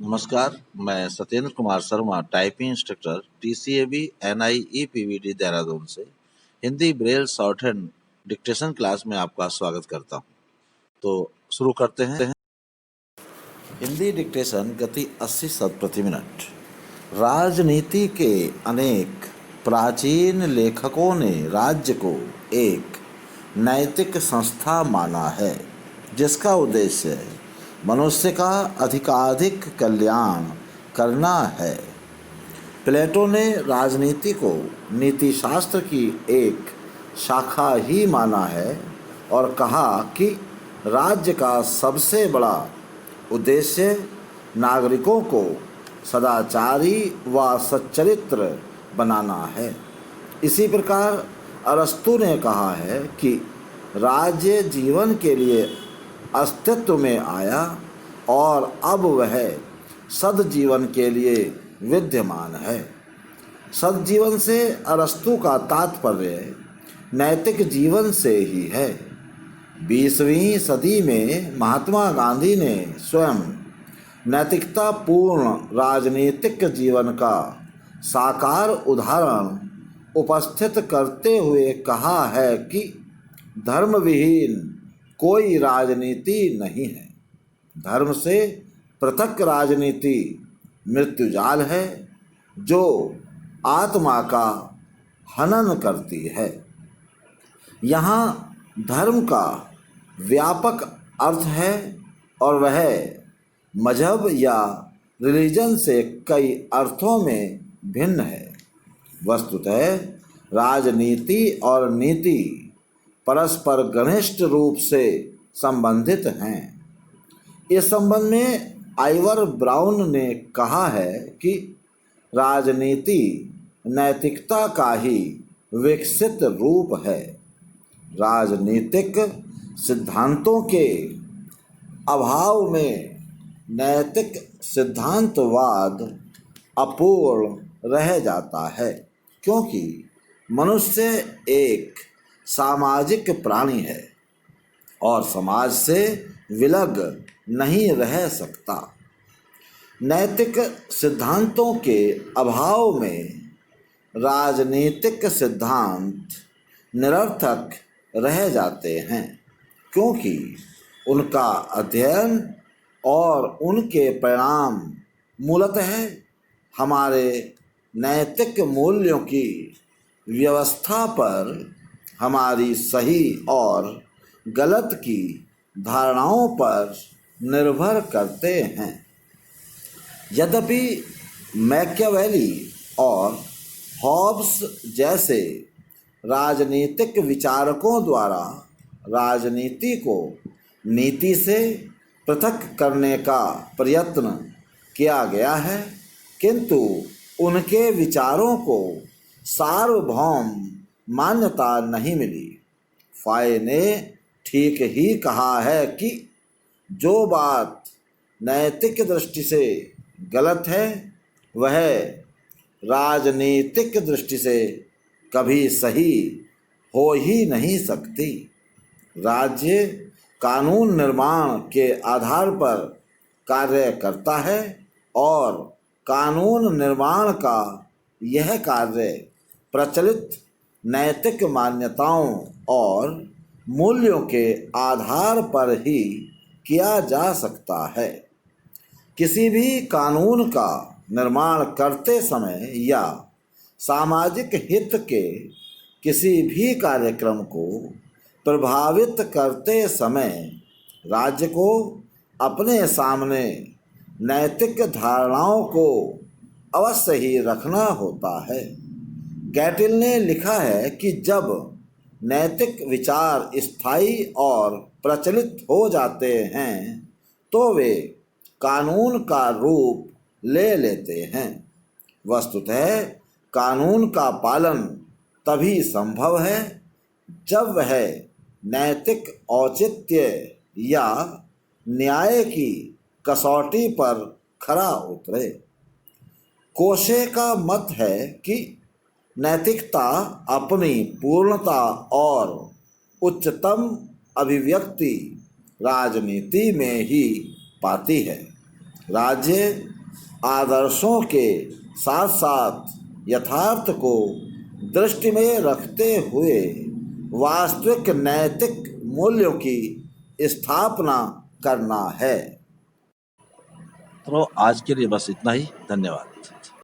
नमस्कार, मैं Satyendra Kumar Sharma, typing instructor, TCAB NI EPVD Dehradun से Hindi Braille shorthand dictation class में आपका स्वागत करता हूं। तो शुरू करते हैं। हिंदी डिक्टेशन गति 80 शब्द प्रति मिनट। राजनीति के अनेक प्राचीन लेखकों ने राज्य को एक नैतिक संस्था माना है, जिसका उद्देश्य मनुष्य का अधिकाधिक कल्याण करना है। प्लेटो ने राजनीति को नीति शास्त्र की एक शाखा ही माना है और कहा कि राज्य का सबसे बड़ा उद्देश्य नागरिकों को सदाचारी व सच्चरित्र बनाना है। इसी प्रकार अरस्तु ने कहा है कि राज्य जीवन के लिए अस्तित्व में आया और अब वह सद्जीवन के लिए विद्यमान है। सद्जीवन से अरस्तु का तात्पर्य नैतिक जीवन से ही है। 20वीं सदी में महात्मा गांधी ने स्वयं नैतिकता पूर्ण राजनीतिक जीवन का साकार उदाहरण उपस्थित करते हुए कहा है कि धर्म विहीन कोई राजनीति नहीं है। धर्म से पृथक राजनीति मृत्युजाल है, जो आत्मा का हनन करती है। यहाँ धर्म का व्यापक अर्थ है और वह मजहब या रिलीजन से कई अर्थों में भिन्न है। वस्तुतः राजनीति और नीति परस्पर घनिष्ठ रूप से संबंधित हैं। इस संबंध में आइवर ब्राउन ने कहा है कि राजनीति नैतिकता का ही विकसित रूप है। राजनीतिक सिद्धांतों के अभाव में नैतिक सिद्धांतवाद अपूर्ण रह जाता है, क्योंकि मनुष्य एक सामाजिक प्राणी है और समाज से विलग नहीं रह सकता। नैतिक सिद्धांतों के अभाव में राजनीतिक सिद्धांत निरर्थक रह जाते हैं, क्योंकि उनका अध्ययन और उनके परिणाम मूलतः हमारे नैतिक मूल्यों की व्यवस्था पर हमारी सही और गलत की धारणाओं पर निर्भर करते हैं। यद्यपि मैकियावेली और हॉब्स जैसे राजनीतिक विचारकों द्वारा राजनीति को नीति से पृथक करने का प्रयत्न किया गया है, किंतु उनके विचारों को सार्वभौम मान्यता नहीं मिली। फाय ने ठीक ही कहा है कि जो बात नैतिक दृष्टि से गलत है वह राजनीतिक दृष्टि से कभी सही हो ही नहीं सकती। राज्य कानून निर्माण के आधार पर कार्य करता है और कानून निर्माण का यह कार्य प्रचलित नैतिक मान्यताओं और मूल्यों के आधार पर ही किया जा सकता है। किसी भी कानून का निर्माण करते समय या सामाजिक हित के किसी भी कार्यक्रम को प्रभावित करते समय राज्य को अपने सामने नैतिक धारणाओं को अवश्य ही रखना होता है। गैटिल ने लिखा है कि जब नैतिक विचार स्थायी और प्रचलित हो जाते हैं तो वे कानून का रूप ले लेते हैं। वस्तुतः कानून का पालन तभी संभव है जब वह नैतिक औचित्य या न्याय की कसौटी पर खरा उतरे। कोशे का मत है कि नैतिकता अपनी पूर्णता और उच्चतम अभिव्यक्ति राजनीति में ही पाती है। राज्य आदर्शों के साथ साथ यथार्थ को दृष्टि में रखते हुए वास्तविक नैतिक मूल्यों की स्थापना करना है। तो आज के लिए बस इतना ही। धन्यवाद।